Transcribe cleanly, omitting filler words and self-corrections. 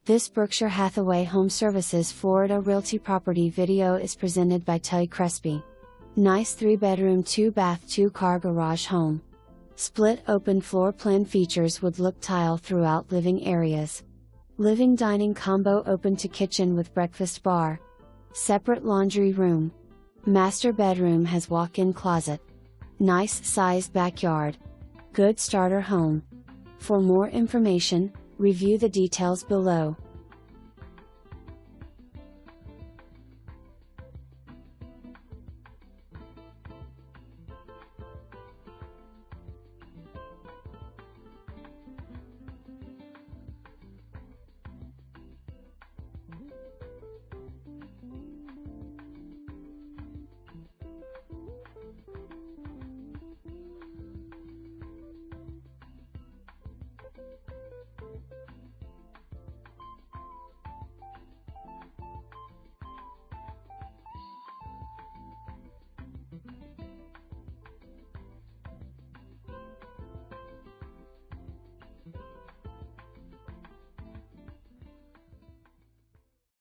This Berkshire Hathaway HomeServices Florida Realty property video is presented by Toie Crespi. Nice 3-bedroom 2-bath 2-car garage home. Split open floor plan features wood look tile throughout living areas. Living dining combo open to kitchen with breakfast bar. Separate laundry room. Master bedroom has walk-in closet. Nice sized backyard. Good starter home. For more information, review the details below.